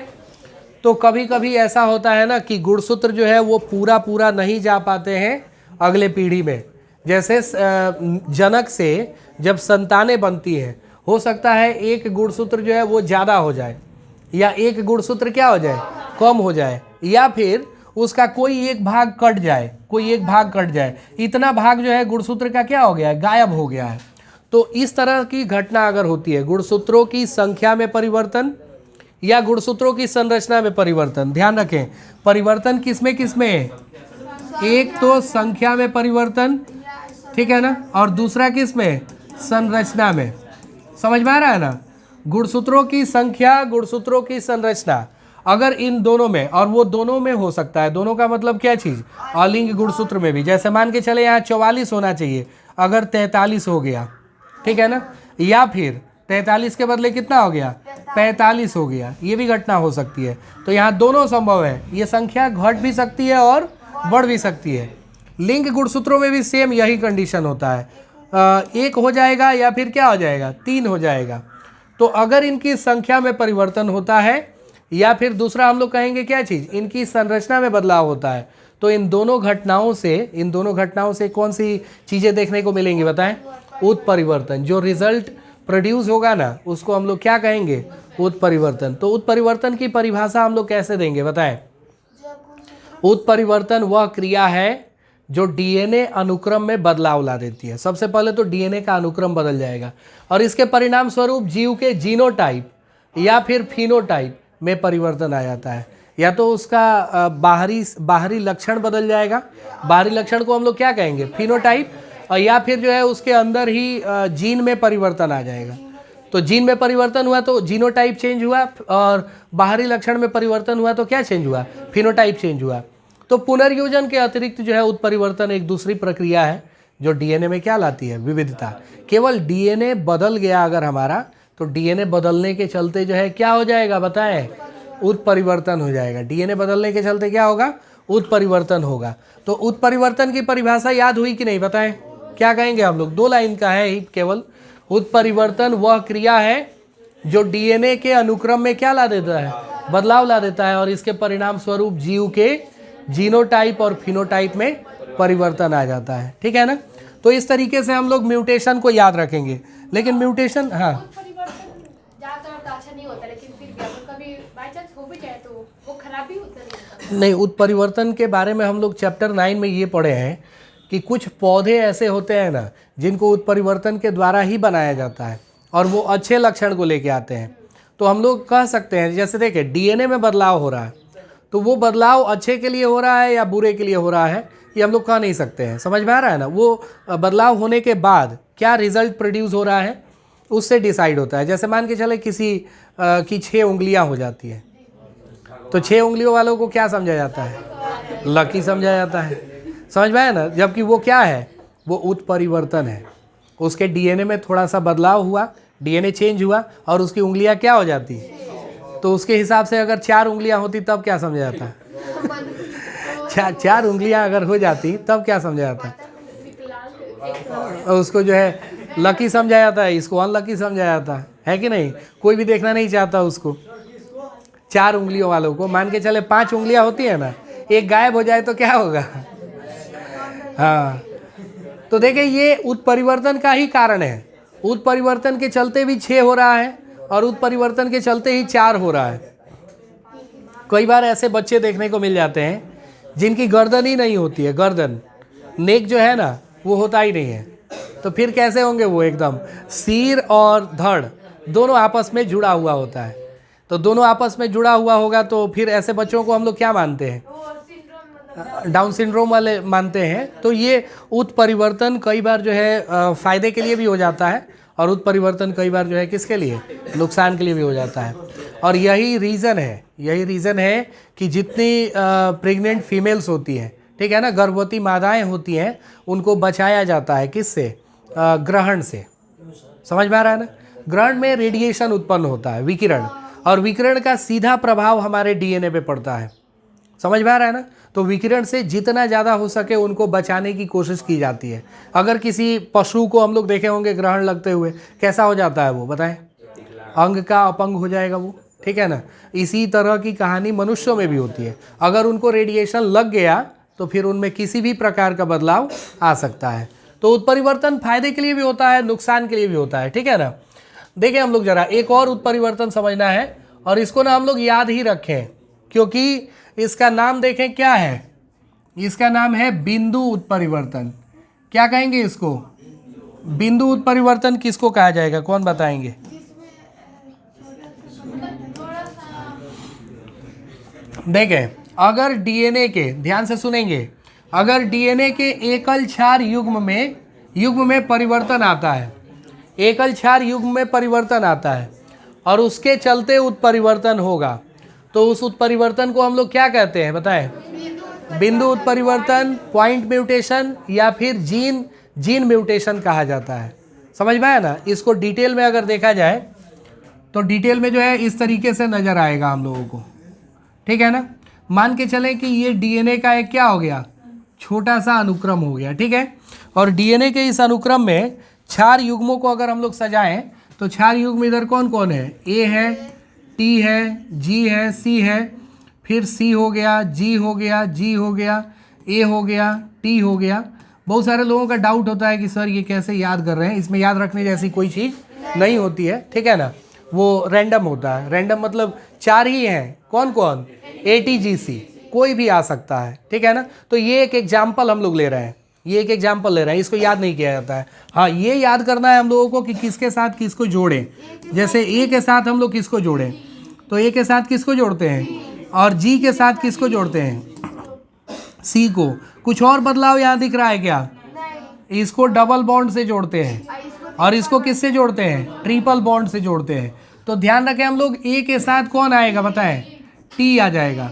तो कभी कभी ऐसा होता है ना कि गुणसूत्र जो है वो पूरा नहीं जा पाते हैं अगले पीढ़ी में। जैसे जनक से जब संतानें बनती हैं, हो सकता है एक गुणसूत्र जो है वो ज़्यादा हो जाए, या एक गुणसूत्र क्या हो जाए, कम हो जाए, या फिर उसका कोई एक भाग कट जाए, इतना भाग जो है गुणसूत्र का क्या हो गया है, गायब हो गया है। तो इस तरह की घटना अगर होती है, गुणसूत्रों की संख्या में परिवर्तन या गुणसूत्रों की संरचना में परिवर्तन, ध्यान रखें परिवर्तन किसमें है, एक तो संख्या में परिवर्तन, ठीक है ना, और दूसरा किसमें, संरचना में। समझ में आ रहा है ना। गुणसूत्रों की संख्या, गुणसूत्रों की संरचना, अगर इन दोनों में, और वो दोनों में हो सकता है, दोनों का मतलब क्या चीज़, अलिंग गुणसूत्र में भी। जैसे मान के चले यहाँ 44 होना चाहिए, अगर 43 हो गया, ठीक है ना, या फिर 43 के बदले कितना हो गया, 45 हो गया, ये भी घटना हो सकती है। तो यहाँ दोनों संभव है, ये संख्या घट भी सकती है और बढ़ भी सकती है। लिंग गुणसूत्रों में भी सेम यही कंडीशन होता है, 1 हो जाएगा या फिर क्या हो जाएगा, 3 हो जाएगा। तो अगर इनकी संख्या में परिवर्तन होता है, या फिर दूसरा हम लोग कहेंगे क्या चीज़, इनकी संरचना में बदलाव होता है, तो इन दोनों घटनाओं से कौन सी चीज़ें देखने को मिलेंगी बताएं, उत्परिवर्तन। जो रिजल्ट प्रोड्यूस होगा ना, उसको हम लोग क्या कहेंगे, उत्परिवर्तन। तो उत्परिवर्तन की परिभाषा हम लोग कैसे देंगे बताएं। उत्परिवर्तन वह क्रिया है जो डीएनए अनुक्रम में बदलाव ला देती है। सबसे पहले तो डीएनए का अनुक्रम बदल जाएगा, और इसके परिणाम स्वरूप जीव के जीनोटाइप या फिर फिनोटाइप में परिवर्तन आ जाता है। या तो उसका बाहरी लक्षण बदल जाएगा, बाहरी लक्षण को हम लोग क्या कहेंगे, फिनोटाइप, और या फिर जो है उसके अंदर ही जीन में परिवर्तन आ जाएगा। तो जीन में परिवर्तन हुआ तो जीनोटाइप चेंज हुआ, और बाहरी लक्षण में परिवर्तन हुआ तो क्या चेंज हुआ, फिनोटाइप चेंज हुआ। तो पुनर्योजन के अतिरिक्त जो है उत्परिवर्तन एक दूसरी प्रक्रिया है जो डीएनए में क्या लाती है, विविधता। केवल डीएनए बदल गया अगर हमारा, तो डीएनए बदलने के चलते जो है क्या हो जाएगा बताएं, उत्परिवर्तन हो जाएगा। डीएनए बदलने के चलते क्या होगा, उत्परिवर्तन होगा। तो उत्परिवर्तन की परिभाषा याद हुई कि नहीं बताएं, क्या कहेंगे हम लोग, 2 लाइन का है ही केवल। उत्परिवर्तन वह क्रिया है जो डीएनए के अनुक्रम में क्या ला देता है, बदलाव ला देता है, और इसके परिणाम स्वरूप जीव के जीनोटाइप और फिनोटाइप में परिवर्तन आ जाता है। ठीक है ना। तो इस तरीके से हम लोग म्यूटेशन को याद रखेंगे। लेकिन म्यूटेशन, हाँ, नहीं, उत्परिवर्तन के बारे में हम लोग चैप्टर 9 में ये पढ़े हैं कि कुछ पौधे ऐसे होते हैं ना जिनको उत्परिवर्तन के द्वारा ही बनाया जाता है और वो अच्छे लक्षण को लेके आते हैं। तो हम लोग कह सकते हैं, जैसे देखें डीएनए में बदलाव हो रहा है, तो वो बदलाव अच्छे के लिए हो रहा है या बुरे के लिए हो रहा है, ये हम लोग कह नहीं सकते हैं। समझ में आ रहा है ना। वो बदलाव होने के बाद क्या रिजल्ट प्रोड्यूस हो रहा है उससे डिसाइड होता है। जैसे मान के चले किसी की 6 उंगलियां हो जाती है, तो 6 उंगलियों वालों को क्या समझा जाता है, लकी समझा जाता है। समझ में आया ना। जबकि वो क्या है, वो उत्परिवर्तन है। उसके डीएनए में थोड़ा सा बदलाव हुआ, डीएनए चेंज हुआ और उसकी उंगलियां क्या हो जाती, तो उसके हिसाब से अगर 4 उंगलियां होती तब क्या समझा जाता है, 4 उंगलियां अगर हो जाती तब क्या समझा जाता है, उसको जो है लकी समझा जाता है, इसको अनलकी समझा जाता है कि नहीं। कोई भी देखना नहीं चाहता उसको। 4 उंगलियों वालों को, मान के चले 5 उंगलियां होती है ना, एक गायब हो जाए तो क्या होगा, हाँ। तो देखिए ये उत्परिवर्तन का ही कारण है। उत्परिवर्तन के चलते भी 6 हो रहा है और उत्परिवर्तन के चलते ही 4 हो रहा है। कई बार ऐसे बच्चे देखने को मिल जाते हैं जिनकी गर्दन ही नहीं होती है, गर्दन, नेक जो है ना वो होता ही नहीं है। तो फिर कैसे होंगे वो, एकदम सिर और धड़ दोनों आपस में जुड़ा हुआ होता है। तो दोनों आपस में जुड़ा हुआ होगा तो फिर ऐसे बच्चों को हम लोग क्या मानते हैं, डाउन सिंड्रोम वाले मानते हैं। तो ये उत्परिवर्तन कई बार जो है फायदे के लिए भी हो जाता है और उत्परिवर्तन कई बार जो है किसके लिए, नुकसान के लिए भी हो जाता है। और यही रीज़न है कि जितनी प्रेग्नेंट फीमेल्स होती हैं, ठीक है ना, गर्भवती मादाएं होती हैं, उनको बचाया जाता है किससे, ग्रहण से। समझ में आ रहा है ना। ग्रहण में रेडिएशन उत्पन्न होता है, विकिरण, और विकिरण का सीधा प्रभाव हमारे डीएनए पे पड़ता है। समझ में आ रहा है ना। तो विकिरण से जितना ज़्यादा हो सके उनको बचाने की कोशिश की जाती है। अगर किसी पशु को हम लोग देखे होंगे ग्रहण लगते हुए, कैसा हो जाता है वो बताएं, अंग का अपंग हो जाएगा वो। ठीक है ना। इसी तरह की कहानी मनुष्यों में भी होती है। अगर उनको रेडिएशन लग गया तो फिर उनमें किसी भी प्रकार का बदलाव आ सकता है। तो उत्परिवर्तन फायदे के लिए भी होता है, नुकसान के लिए भी होता है। ठीक है ना। देखिए हम लोग जरा एक और उत्परिवर्तन समझना है और इसको ना हम लोग याद ही रखें, क्योंकि इसका नाम देखें क्या है, इसका नाम है बिंदु उत्परिवर्तन। क्या कहेंगे इसको, बिंदु उत्परिवर्तन किसको कहा जाएगा, कौन बताएंगे। देखें अगर डीएनए के, ध्यान से सुनेंगे, अगर डीएनए के एकल क्षार युग्म में परिवर्तन आता है, एकल क्षार युग्म में परिवर्तन आता है और उसके चलते उत्परिवर्तन होगा, तो उस उत्परिवर्तन को हम लोग क्या कहते हैं बताएं, बिंदु उत्परिवर्तन, पॉइंट म्यूटेशन या फिर जीन म्यूटेशन कहा जाता है। समझ में आया ना। इसको डिटेल में अगर देखा जाए तो डिटेल में जो है इस तरीके से नजर आएगा हम लोगों को। ठीक है ना। मान के चलें कि ये डीएनए का एक क्या हो गया, छोटा सा अनुक्रम हो गया। ठीक है। और डीएनए के इस अनुक्रम में क्षार युग्मों को अगर हम लोग सजाएं तो क्षार युग्म इधर कौन कौन है, ए है, टी है, जी है, सी है, फिर सी हो गया, जी हो गया, जी हो गया, ए हो गया, टी हो गया। बहुत सारे लोगों का डाउट होता है कि सर ये कैसे याद कर रहे हैं, इसमें याद रखने जैसी कोई चीज़ नहीं होती है। ठीक है ना। वो रैंडम होता है। रैंडम मतलब 4 ही हैं, कौन कौन, ATGC, कोई भी आ सकता है। ठीक है ना। तो ये एक एग्जाम्पल हम लोग ले रहे हैं, ये एक एग्जाम्पल ले रहे हैं, इसको याद नहीं किया जाता है। हाँ ये याद करना है हम लोगों को कि किसके साथ किसको जोड़ें। जैसे ए के साथ हम लोग किसको जोड़ें, तो ए के साथ किसको जोड़ते हैं और जी के साथ किसको जोड़ते हैं, सी को। कुछ और बदलाव यहाँ दिख रहा है क्या, इसको डबल बॉन्ड से जोड़ते हैं और इसको किससे जोड़ते हैं, ट्रिपल बॉन्ड से जोड़ते हैं। तो ध्यान रखें हम लोग, ए के साथ कौन आएगा बताएं, टी आ जाएगा,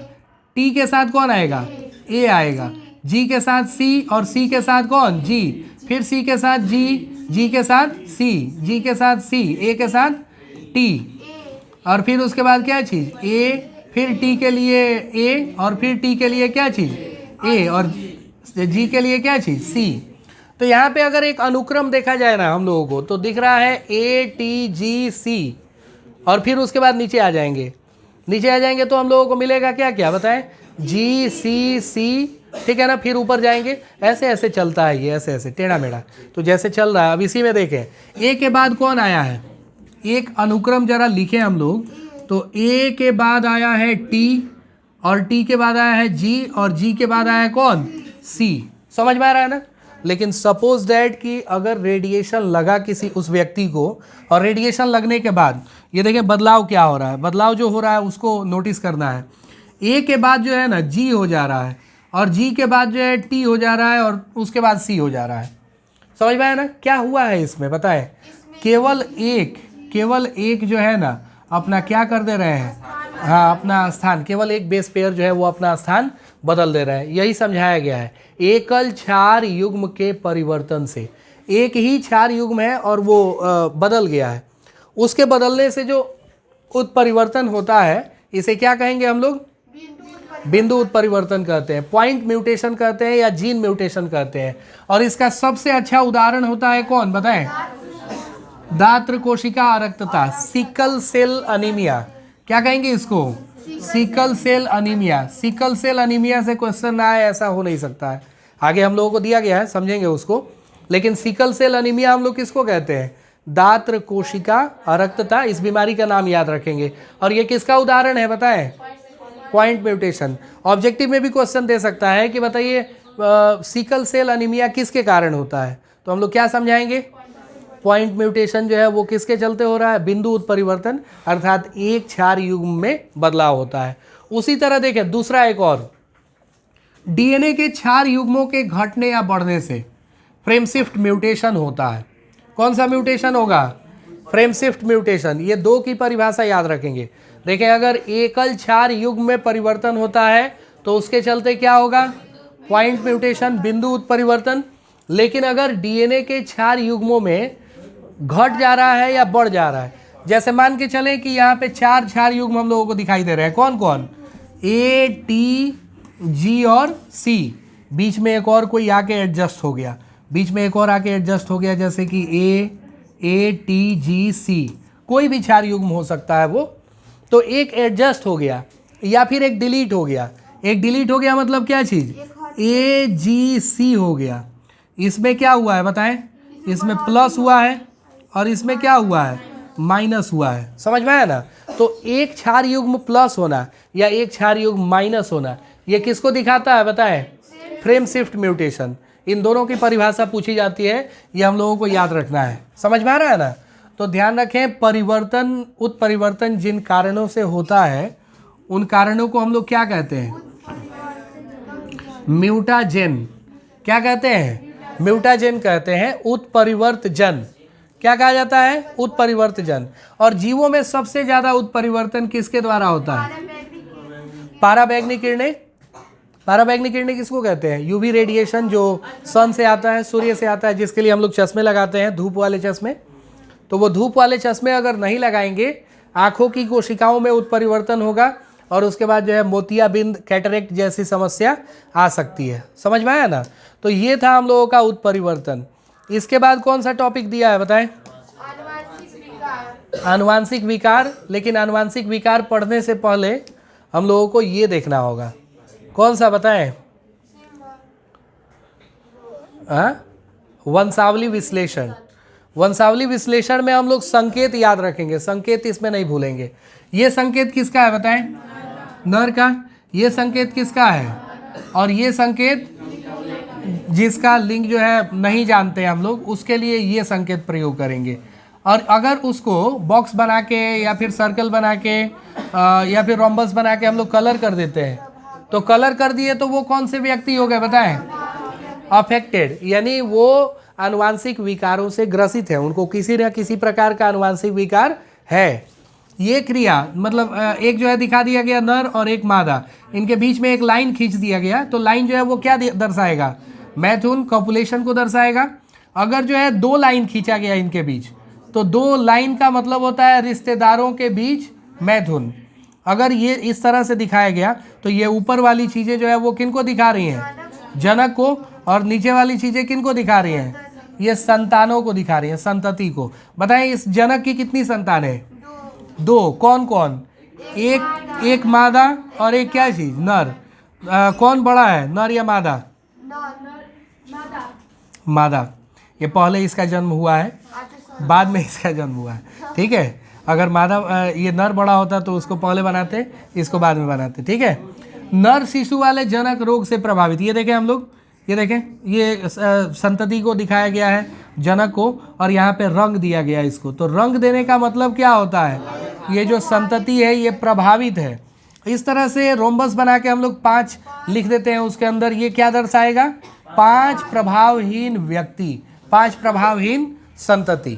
टी के साथ कौन आएगा, ए आएगा, जी के साथ सी, और सी के साथ कौन, जी, फिर सी के साथ जी, जी के साथ सी, जी के साथ सी, ए के साथ टी, और फिर उसके बाद क्या चीज़, ए, फिर टी के लिए ए, और फिर टी के लिए क्या चीज़, ए, और जी के लिए क्या चीज़, सी। तो यहाँ पे अगर एक अनुक्रम देखा जाए ना हम लोगों को, तो दिख रहा है ए टी जी सी, और फिर उसके बाद नीचे आ जाएंगे, नीचे आ जाएंगे तो हम लोगों को मिलेगा क्या क्या बताएं, जी सी सी, ठीक है ना। फिर ऊपर जाएंगे, ऐसे ऐसे चलता है ये, ऐसे ऐसे टेढ़ा मेढ़ा, तो जैसे चल रहा है। अब इसी में देखें, ए के बाद कौन आया है, एक अनुक्रम जरा लिखे हम लोग, तो ए के बाद आया है टी, और टी के बाद आया है जी, और जी के बाद आया है कौन, सी। समझ में आ रहा है ना। लेकिन सपोज दैट कि अगर रेडिएशन लगा किसी उस व्यक्ति को, और रेडिएशन लगने के बाद ये देखें बदलाव क्या हो रहा है, बदलाव जो हो रहा है उसको नोटिस करना है। ए के बाद जो है ना जी हो जा रहा है, और जी के बाद जो है टी हो जा रहा है, और उसके बाद सी हो जा रहा है। समझ में आया ना क्या हुआ है इसमें बताएं, केवल एक जो है ना अपना क्या कर दे रहे हैं, हाँ अपना स्थान, केवल एक बेस पेयर जो है वो अपना स्थान बदल दे रहा है। यही समझाया गया है, एकल क्षार युग्म के परिवर्तन से, एक ही क्षार युग्म है और वो बदल गया है, उसके बदलने से जो उत्परिवर्तन होता है इसे क्या कहेंगे हम लोग, बिंदु उत्परिवर्तन कहते हैं, पॉइंट म्यूटेशन कहते हैं, या जीन म्यूटेशन कहते हैं। और इसका सबसे अच्छा उदाहरण होता है कौन बताएं, दात्र कोशिका अरक्तता, सिकल सेल अनीमिया। क्या कहेंगे इसको, sickle cell anaemia. Sickle cell anaemia से क्वेश्चन ना आए ऐसा हो नहीं सकता है, आगे हम लोगों को दिया गया है समझेंगे उसको। लेकिन सिकल सेल अनीमिया हम लोग किसको कहते हैं, दात्र कोशिका अरक्तता, इस बीमारी का नाम याद रखेंगे। और ये किसका उदाहरण है बताएं, पॉइंट म्यूटेशन। ऑब्जेक्टिव में भी क्वेश्चन दे सकता है कि बताइए सिकल सेल अनीमिया किसके कारण होता है, तो हम लोग क्या समझाएंगे, पॉइंट म्यूटेशन जो है वो किसके चलते हो रहा है, बिंदु उत्परिवर्तन, अर्थात एक क्षार युग्म में बदलाव होता है। उसी तरह देखें दूसरा एक और, डीएनए के क्षार युग्मों के घटने या बढ़ने से फ्रेम शिफ्ट म्यूटेशन होता है। कौन सा म्यूटेशन होगा, फ्रेम शिफ्ट म्यूटेशन। ये दो की परिभाषा याद रखेंगे। देखें अगर एकल क्षार युग्म में परिवर्तन होता है तो उसके चलते क्या होगा, पॉइंट म्यूटेशन, बिंदु उत्परिवर्तन। लेकिन अगर डीएनए के क्षार युग्मों में घट जा रहा है या बढ़ जा रहा है, जैसे मान के चलें कि यहाँ पे 4 क्षार युग्म हम लोगों को दिखाई दे रहे हैं, कौन कौन, ए टी जी और सी, बीच में एक और कोई आके एडजस्ट हो गया, बीच में एक और आके एडजस्ट हो गया, जैसे कि ए टी जी सी, कोई भी क्षार युग्म हो सकता है वो, तो एक एडजस्ट हो गया या फिर एक डिलीट हो गया। एक डिलीट हो गया मतलब क्या चीज़, ए जी सी हो गया। इसमें क्या हुआ है बताएं, इसमें प्लस हुआ है और इसमें क्या हुआ है, माइनस हुआ है। समझ में आया ना। तो एक क्षार युग्म प्लस होना या एक क्षार युग्म माइनस होना, ये किसको दिखाता है बताएं, फ्रेम शिफ्ट म्यूटेशन। इन दोनों की परिभाषा पूछी जाती है, ये हम लोगों को याद रखना है। समझ में आ रहा है ना। तो ध्यान रखें, परिवर्तन उत्परिवर्तन जिन कारणों से होता है उन कारणों को हम लोग क्या कहते हैं, म्यूटाजेन। क्या कहते हैं, म्यूटाजेन कहते हैं, उत्परिवर्तजन। क्या कहा जाता है, उत्परिवर्तजन। और जीवों में सबसे ज्यादा उत्परिवर्तन किसके द्वारा होता है, पाराबैंगनी किरणें। पाराबैंगनी किरणें किसको कहते हैं, यूवी रेडिएशन जो सन से आता है, सूर्य से आता है, जिसके लिए हम लोग चश्मे लगाते हैं, धूप वाले चश्मे। तो वो धूप वाले चश्मे अगर नहीं लगाएंगे, आंखों की कोशिकाओं में उत्परिवर्तन होगा और उसके बाद जो है मोतियाबिंद, कैटरेक्ट जैसी समस्या आ सकती है। समझ में आया ना। तो ये था हम लोगों का उत्परिवर्तन। इसके बाद कौन सा टॉपिक दिया है बताएं, आनुवांशिक विकार। लेकिन आनुवांशिक विकार पढ़ने से पहले हम लोगों को ये देखना होगा, कौन सा बताएं, वंशावली विश्लेषण। वंशावली विश्लेषण में हम लोग संकेत याद रखेंगे, संकेत इसमें नहीं भूलेंगे। ये संकेत किसका है बताएं, नर का। ये संकेत किसका है, और ये संकेत जिसका लिंग जो है नहीं जानते हैं हम लोग, उसके लिए ये संकेत प्रयोग करेंगे। और अगर उसको बॉक्स बना के या फिर सर्कल बना के या फिर रोम्बस बना के हम लोग कलर कर देते हैं, तो कलर कर दिए तो वो कौन से व्यक्ति हो गए बताएं, अफेक्टेड, यानी वो आनुवांशिक विकारों से ग्रसित है, उनको किसी न किसी प्रकार का आनुवांशिक विकार है। ये क्रिया मतलब एक जो है दिखा दिया गया नर और एक मादा, इनके बीच में एक लाइन खींच दिया गया, तो लाइन जो है वो क्या दर्शाएगा, मैथुन कॉपुलेशन को दर्शाएगा। अगर जो है दो लाइन खींचा गया इनके बीच, तो दो लाइन का मतलब होता है रिश्तेदारों के बीच मैथुन। अगर ये इस तरह से दिखाया गया तो ये ऊपर वाली चीज़ें जो है वो किनको दिखा रही हैं, जनक को, और नीचे वाली चीज़ें किनको दिखा रही हैं, ये संतानों को दिखा रही हैं, संतति को। बताएं इस जनक की कितनी संतान है, दो। कौन कौन, एक मादा और एक क्या चीज, नर। कौन बड़ा है, नर या मादा, मादा। ये पहले इसका जन्म हुआ है, बाद में इसका जन्म हुआ है, ठीक है। अगर मादा ये नर बड़ा होता तो उसको पहले बनाते, इसको बाद में बनाते, ठीक है। नर शिशु वाले जनक रोग से प्रभावित, ये देखें हम लोग, ये देखें, ये संतति को दिखाया गया है, जनक को, और यहाँ पे रंग दिया गया है इसको। तो रंग देने का मतलब क्या होता है, ये जो संतति है ये प्रभावित है। इस तरह से रोम्बस बना के हम लोग 5 लिख देते हैं उसके अंदर। ये क्या दर्शाएगा, 5 प्रभावहीन व्यक्ति, 5 प्रभावहीन संतति।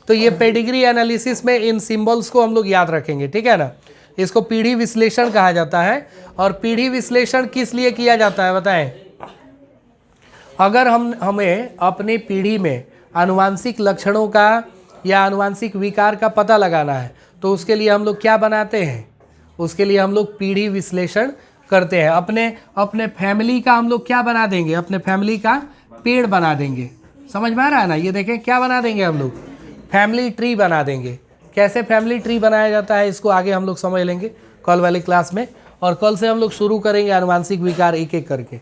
तो ये पेडिग्री एनालिसिस में इन सिंबल्स को हम लोग याद रखेंगे, ठीक है ना। इसको पीढ़ी विश्लेषण कहा जाता है। और पीढ़ी विश्लेषण किस लिए किया जाता है बताएं। अगर हमें अपनी पीढ़ी में आनुवांशिक लक्षणों का या आनुवांशिक विकार का पता लगाना है, तो उसके लिए हम लोग क्या बनाते हैं, उसके लिए हम लोग पीढ़ी विश्लेषण करते हैं। अपने फैमिली का हम लोग क्या बना देंगे, अपने फैमिली का पेड़ बना देंगे। समझ में आ रहा है ना। ये देखें क्या बना देंगे हम लोग, फैमिली ट्री बना देंगे। कैसे फैमिली ट्री बनाया जाता है इसको आगे हम लोग समझ लेंगे कल वाली क्लास में। और कल से हम लोग शुरू करेंगे आनुवांशिक विकार एक एक करके।